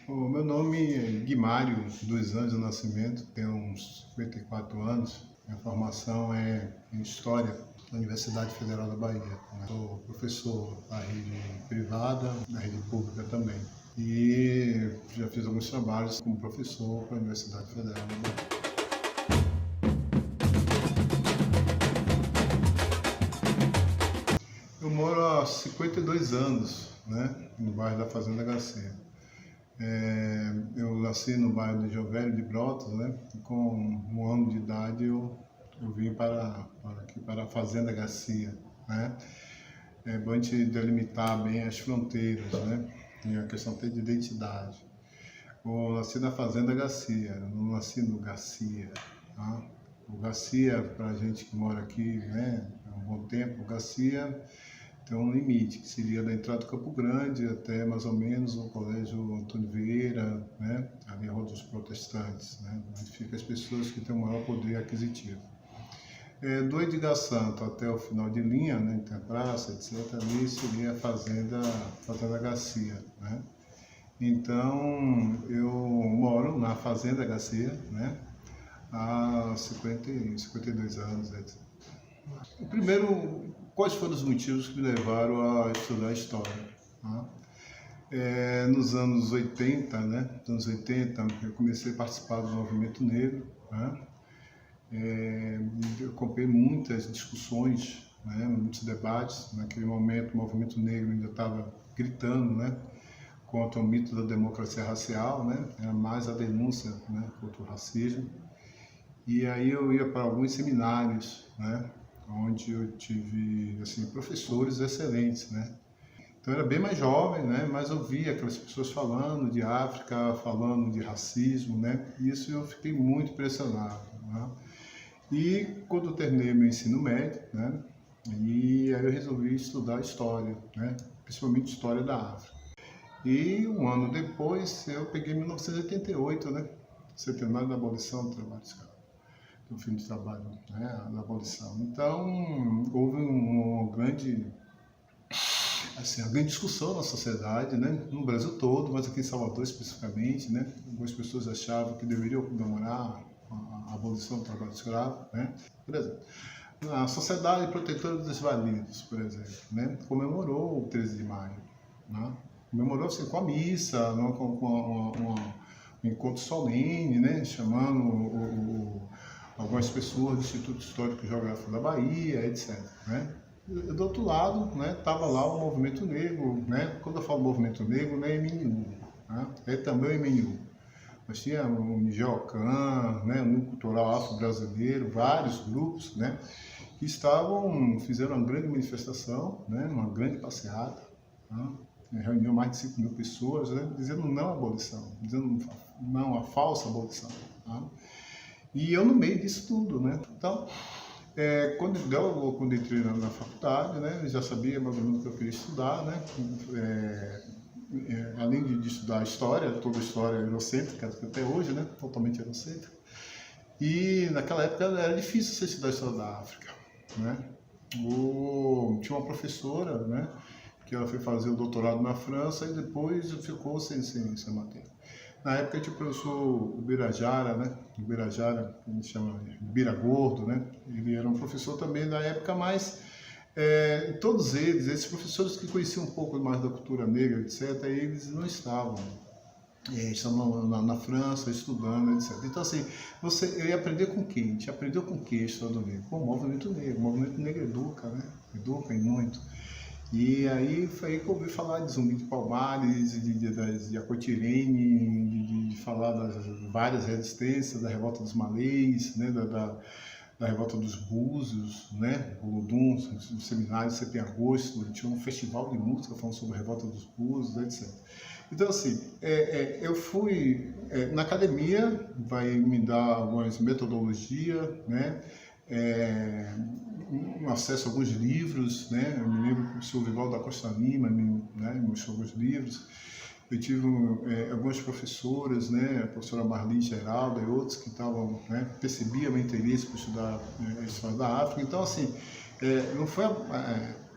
O meu nome é Guimário, 2 anos de nascimento, tenho uns 54 anos. Minha formação é em História da Universidade Federal da Bahia. Sou professor da rede privada, da rede pública também. E já fiz alguns trabalhos como professor para a Universidade Federal da Bahia. Eu moro há 52 anos, no bairro da Fazenda Garcia. Eu nasci no bairro de Jovelho de Brotas, e com 1 ano de idade eu vim aqui para a Fazenda Garcia. É bom a gente delimitar bem as fronteiras, e a questão até de identidade. Eu nasci na Fazenda Garcia, eu não nasci no Garcia. Tá? O Garcia, para a gente que mora aqui há um bom tempo, o Garcia tem um limite, que seria da entrada do Campo Grande até mais ou menos o Colégio Antônio Vieira, ali a Rua dos Protestantes, onde ficam as pessoas que têm o maior poder aquisitivo. Do Edgar Santo até o final de linha, entre a praça, etc., ali seria a Fazenda Garcia. Então, eu moro na Fazenda Garcia, há 52 anos, etc. O primeiro, quais foram os motivos que me levaram a estudar História? Nos anos 80, eu comecei a participar do movimento negro. Eu acompanhei muitas discussões, muitos debates. Naquele momento, o movimento negro ainda estava gritando, contra o mito da democracia racial, era mais a denúncia, contra o racismo. E aí eu ia para alguns seminários, onde eu tive professores excelentes, Então eu era bem mais jovem, mas eu via aquelas pessoas falando de África, falando de racismo, E isso eu fiquei muito impressionado. E quando eu terminei meu ensino médio, e aí eu resolvi estudar História, principalmente História da África. E 1 ano depois eu peguei 1988, centenário da abolição do trabalho escravo. Do fim do trabalho, da abolição. Então, houve uma grande discussão na sociedade, no Brasil todo, mas aqui em Salvador especificamente, Algumas pessoas achavam que deveriam comemorar a abolição do trabalho escravo, Por exemplo, a Sociedade Protetora dos Desvalidos, por exemplo, comemorou o 13 de maio, Comemorou com a missa, com um encontro solene, chamando algumas pessoas do Instituto Histórico e Geográfico da Bahia, etc. Do outro lado, estava lá o movimento negro, Quando eu falo movimento negro, não é MNU, é também o MNU. Mas tinha o Nigel-Can, o Núcleo Cultural Afro-Brasileiro, vários grupos, que fizeram uma grande manifestação, uma grande passeata, reuniu mais de 5 mil pessoas, dizendo não à abolição, dizendo não à falsa abolição. E eu no meio disso tudo, Então, quando entrei na faculdade, eu já sabia mais ou menos o que eu queria estudar, além de estudar História, toda a história eurocêntrica, até hoje, totalmente eurocêntrica. E naquela época era difícil você estudar a História da África, Tinha uma professora, que ela foi fazer o doutorado na França e depois ficou sem matéria. Na época tinha o professor Ubirajara, que a gente chama de Bira Gordo, Ele era um professor também da época, mas todos esses professores que conheciam um pouco mais da cultura negra, etc., eles não estavam na França estudando, etc. Então, eu ia aprender com quem? A gente aprendeu com quem a história do negro? Com o movimento negro. O movimento negro educa, Educa e muito. E aí foi aí que eu ouvi falar de Zumbi de Palmares, de Acotirene, de falar das várias resistências, da revolta dos malês, da revolta dos búzios, Olodum, no seminário sempre em agosto, tinha um festival de música falando sobre a revolta dos búzios, etc. Então, eu fui na academia, vai me dar algumas metodologias, um acesso a alguns livros, Eu me lembro que o professor Vivaldo da Costa Lima me mostrou alguns livros. Eu tive algumas professoras, a professora Marli Geralda e outros que percebiam meu interesse por estudar a história da África. Então, não foi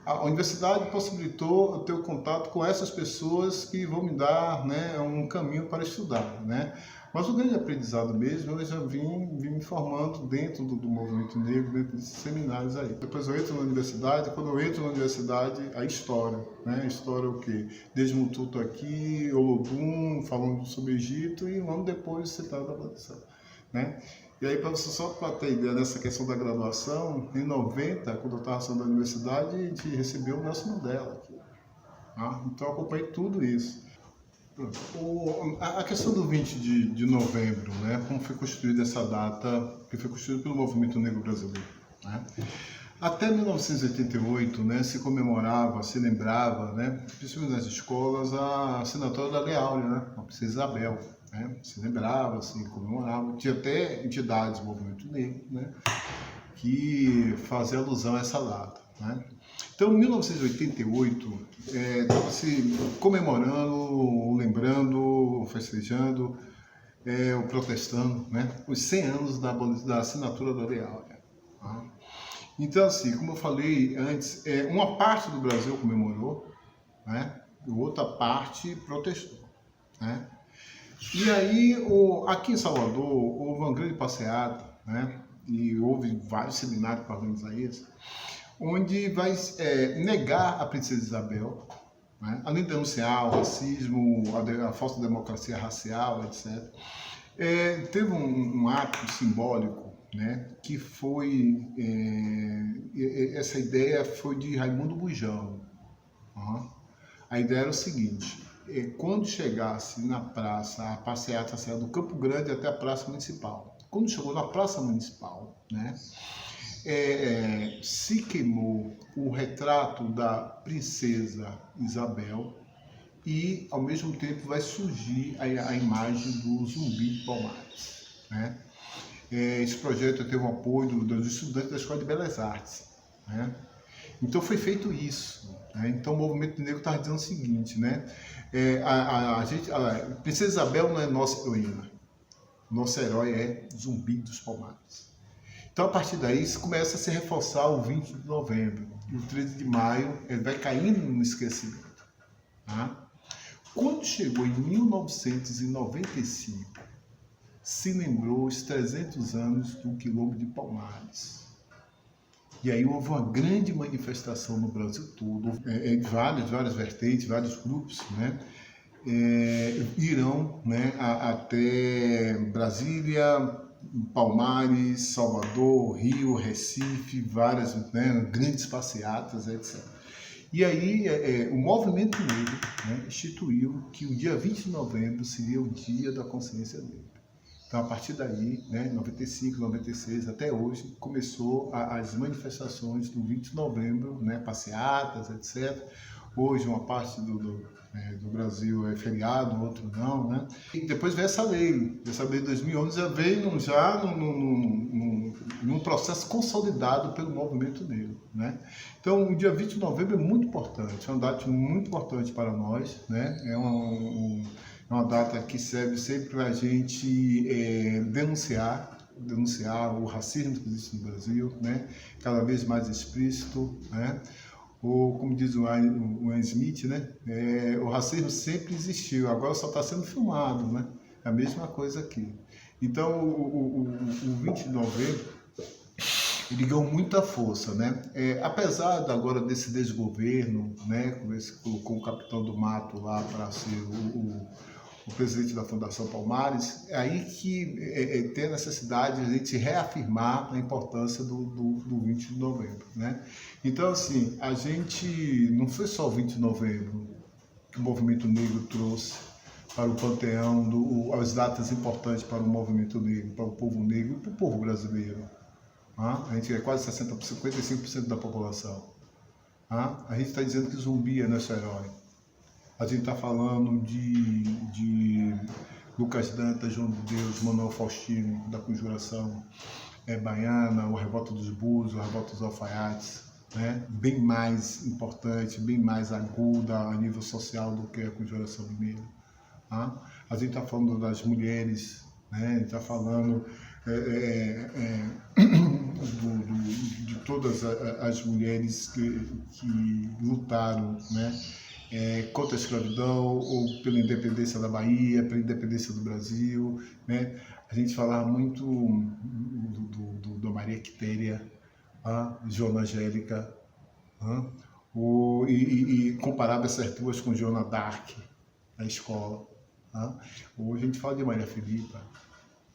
a universidade possibilitou eu ter o contato com essas pessoas que vão me dar, né, um caminho para estudar, né? Mas o grande aprendizado mesmo, eu já vim me formando dentro do movimento negro, dentro desses seminários aí. Depois eu entro na universidade, quando eu entro na universidade, a história, né? A história é o quê? Desde Tutu aqui, Olodum, falando sobre o Egito, e um ano depois você está da abolição, né? E aí, para você só para ter ideia dessa questão da graduação, em 90, quando eu estava saindo da universidade, a gente recebeu o Nelson Mandela aqui. Tá? Então eu acompanhei tudo isso. A questão do 20 de novembro, né, como foi constituída essa data, que foi constituída pelo movimento negro brasileiro, né? Até 1988, né, se comemorava, se lembrava, né, principalmente nas escolas, a assinatura da Lei Áurea, né, a Princesa Isabel, né, se lembrava, se comemorava. Tinha até entidades do movimento negro, né, que faziam alusão a essa data, né. Então, em 1988, estava se comemorando, lembrando, festejando, ou protestando, né, os 100 anos da assinatura da Lei Áurea. Tá? Então, assim, como eu falei antes, uma parte do Brasil comemorou, né, e outra parte protestou, né. E aí, aqui em Salvador, houve uma grande passeata, né, e houve vários seminários para organizar isso, onde vai negar a Princesa Isabel, né, além de denunciar o racismo, a falsa democracia racial, etc. Teve um ato simbólico, né, que foi, essa ideia foi de Raimundo Bujão. Uhum. A ideia era o seguinte: quando chegasse na praça, a passeata saia do Campo Grande até a Praça Municipal. Quando chegou na Praça Municipal, né, se queimou o retrato da Princesa Isabel e, ao mesmo tempo, vai surgir a imagem do Zumbi de Palmares, né? Esse projeto teve o apoio dos estudantes da Escola de Belas Artes, né? Então foi feito isso, né? Então o movimento negro estava dizendo o seguinte, né? A Princesa Isabel não é nossa heroína, nosso herói é Zumbi dos Palmares. Então, a partir daí, começa a se reforçar o 20 de novembro. E o 13 de maio, ele vai caindo no esquecimento. Tá? Quando chegou em 1995, se lembrou os 300 anos do Quilombo de Palmares. E aí houve uma grande manifestação no Brasil todo, várias vertentes, vários grupos, né? Irão, né, até Brasília, Palmares, Salvador, Rio, Recife, várias, né, grandes passeatas, etc. E aí o movimento negro, né, instituiu que o dia 20 de novembro seria o dia da consciência negra. Então, a partir daí, né, 95, 96, até hoje, começou as manifestações do 20 de novembro, né, passeatas, etc. Hoje, uma parte do Brasil é feriado, outro não, né? E depois veio essa lei de 2011, já veio num processo consolidado pelo movimento negro, né? Então, o dia 20 de novembro é muito importante, é uma data muito importante para nós, né? É uma data que serve sempre para a gente denunciar o racismo que existe no Brasil, né? Cada vez mais explícito, né? Ou, como diz o Ian Smith, né? O racismo sempre existiu, agora só está sendo filmado, né? É a mesma coisa aqui. Então, o 20 de novembro, ele ganhou muita força, né? Apesar agora desse desgoverno, né? Colocou o capitão do mato lá para ser o presidente da Fundação Palmares, é aí que tem a necessidade de a gente reafirmar a importância do 20 de novembro, né? Então, assim, a gente não foi só o 20 de novembro que o movimento negro trouxe para o panteão, as datas importantes para o movimento negro, para o povo negro e para o povo brasileiro. A gente é quase 55% da população. A gente está dizendo que Zumbi é nosso herói. A gente está falando de Lucas Dantas, João de Deus, Manuel Faustino, da Conjuração Baiana, o Revolta dos Búzios, o Revolta dos Alfaiates, né? Bem mais importante, bem mais aguda a nível social do que a Conjuração Mineira. A gente está falando das mulheres, né? A gente está falando de todas as mulheres que lutaram, né, contra a escravidão ou pela independência da Bahia, pela independência do Brasil, né? A gente falava muito da Maria Quitéria, Joana Angélica, e comparava essas duas com Joana d'Arc na escola. Hoje a gente fala de Maria Filipa,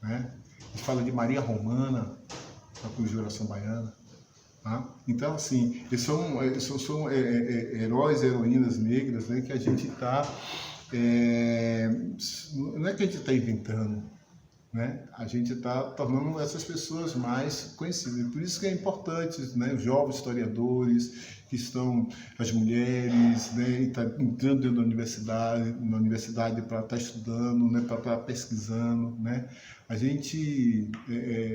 né? A gente fala de Maria Romana, da Conjuração Baiana. Então, assim, eles são heróis e heroínas negras, né, que a gente está... não é que a gente está inventando, né? A gente está tornando essas pessoas mais conhecidas. Por isso que é importante, né, os jovens historiadores, que estão, as mulheres, né, tá entrando dentro na universidade para estar estudando, né, para estar pesquisando, né? A gente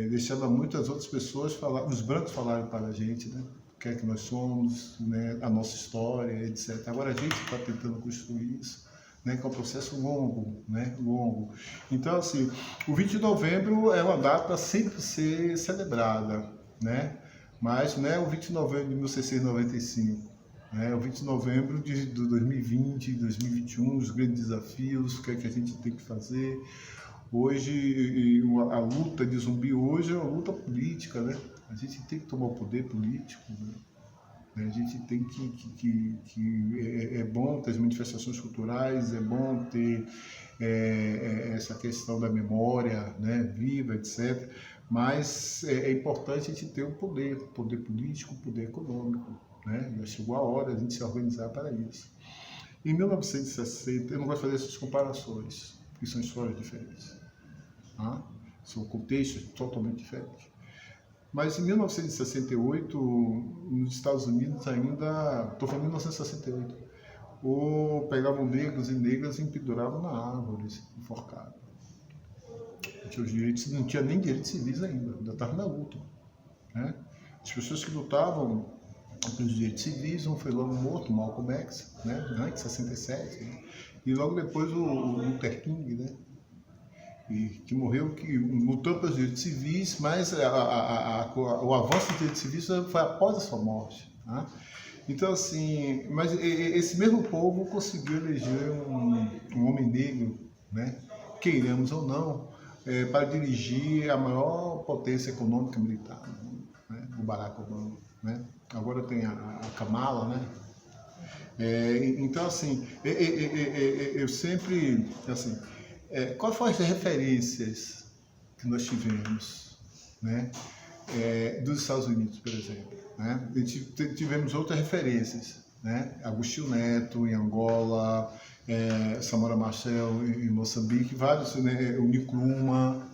deixava muitas outras pessoas falar, os brancos falarem para a gente, né, o que é que nós somos, né, a nossa história, etc. Agora a gente está tentando construir isso, né, que é um processo longo, né, longo. Então, assim, o 20 de novembro é uma data sempre a ser celebrada, né? Mas não é o 20 de novembro de 1695, né? O 20 de novembro de 2020, 2021, os grandes desafios, o que é que a gente tem que fazer. Hoje, a luta de Zumbi hoje é uma luta política, né? A gente tem que tomar o poder político, né? A gente tem é bom ter as manifestações culturais, é bom ter essa questão da memória, né, viva, etc. Mas é importante a gente ter o poder político, poder econômico, né? Já chegou a hora de a gente se organizar para isso. Em 1960, eu não gosto de fazer essas comparações, porque são histórias diferentes, são contextos totalmente diferentes. Mas em 1968, nos Estados Unidos ainda, estou falando de 1968, pegavam negros e negras e penduravam na árvore, enforcados. Não tinha nem direitos civis ainda estava na luta, né? As pessoas que lutavam pelos direitos civis, um foi logo morto, Malcolm X, né, antes de 67, né? E logo depois o Luther King, né, que morreu lutando pelos direitos civis, mas o avanço dos direitos civis foi após a sua morte, né? Então, assim, mas esse mesmo povo conseguiu eleger um homem negro, né, queiramos ou não, para dirigir a maior potência econômica e militar, né, o Barack Obama, né? Agora tem a Kamala, né? Então, assim, eu sempre, assim, quais foram as referências que nós tivemos, né, dos Estados Unidos, por exemplo, né? Tivemos outras referências, né? Agostinho Neto em Angola, Samora Machel em Moçambique, vários, né, o Nkrumah,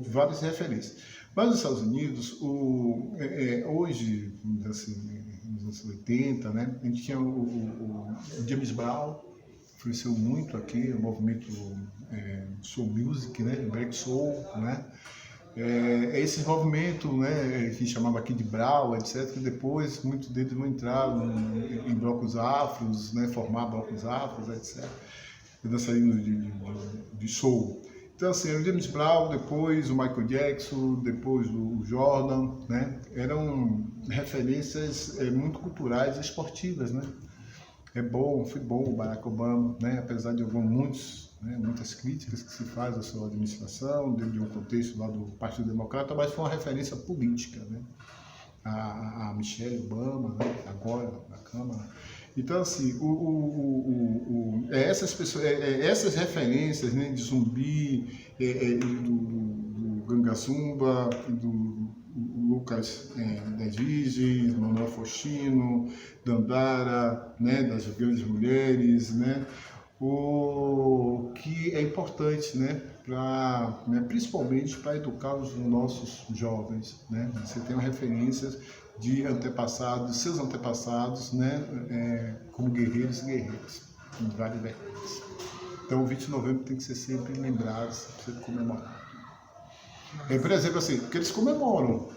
várias referências. Mas nos Estados Unidos, hoje, assim, nos anos 80, né, a gente tinha o James Brown, influenciou muito aqui o movimento soul music, né, black soul, né? Esse movimento, né, que chamava aqui de Brown, etc., que depois muitos deles vão entrar em blocos afros, né, formar blocos afros, etc., dançarinos de soul. Então, assim, o James Brown, depois o Michael Jackson, depois o Jordan, né, eram referências muito culturais e esportivas, né? Foi bom o Barack Obama, né, apesar de muitas críticas que se faz à sua administração, dentro de um contexto lá do Partido Democrata, mas foi uma referência política, né? A Michelle Obama, né, agora na Câmara. Então, assim, essas pessoas, essas referências, né, de Zumbi, do Ganga Zumba, do Lucas das Virgens, Manuel Faustino, Dandara, né, das grandes mulheres, né, o que é importante, né, principalmente para educar os nossos jovens, né? Você tem referências de antepassados, seus antepassados, né, como guerreiros e guerreiras, em várias vertentes. Então, o 20 de novembro tem que ser sempre lembrado, sempre comemorado. Por exemplo, assim, porque eles comemoram,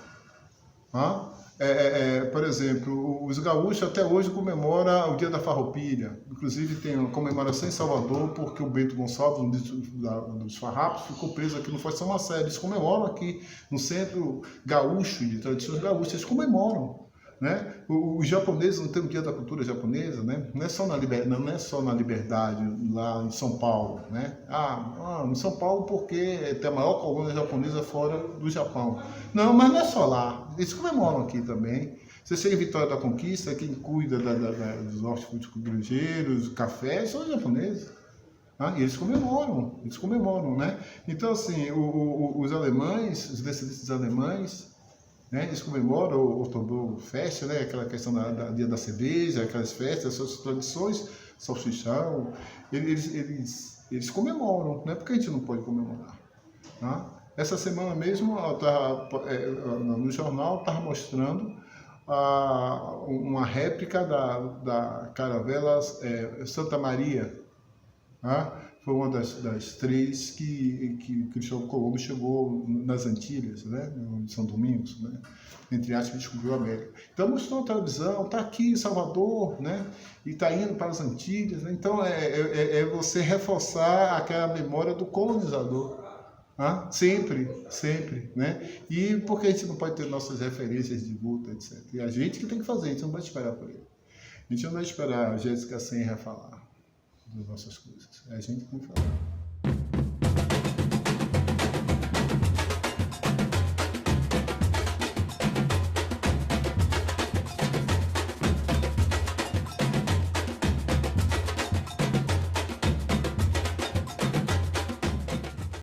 Por exemplo, os gaúchos até hoje comemoram o Dia da Farroupilha. Inclusive tem uma comemoração em Salvador, porque o Bento Gonçalves, um dos farrapos, ficou preso aqui no Forte São Marcelo. Eles comemoram aqui no Centro Gaúcho de Tradições Gaúchas, eles comemoram. Né? Os japoneses não tem o Dia da Cultura Japonesa, né? Não é só na Liberdade, lá em São Paulo. Né? Em São Paulo porque tem a maior colônia japonesa fora do Japão. Não, mas não é só lá. Eles comemoram aqui também. Você chega em Vitória da Conquista, quem cuida dos hortifrutícolas, café, são os japoneses. E eles comemoram, né? Então, assim, os alemães, os descendentes alemães, né, eles comemoram o Oktoberfest, né, aquela questão da dia da cerveja, aquelas festas, suas tradições, salsichão, eles comemoram, né? Porque a gente não pode comemorar. Tá? Essa semana mesmo, no jornal, estava mostrando uma réplica da caravela Santa Maria. Tá? Foi uma das três que Cristóvão Colombo chegou nas Antilhas, né? Em São Domingos, né? Entre aspas, descobriu a América. Então mostrou na televisão, está aqui em Salvador, né? E está indo para as Antilhas. Né? Então é você reforçar aquela memória do colonizador. Sempre, sempre, né? E porque a gente não pode ter nossas referências de luta, etc. E a gente que tem que fazer, a gente não vai esperar por ele. A gente não vai esperar a Jéssica Senra falar das nossas coisas. É a gente que tem que falar.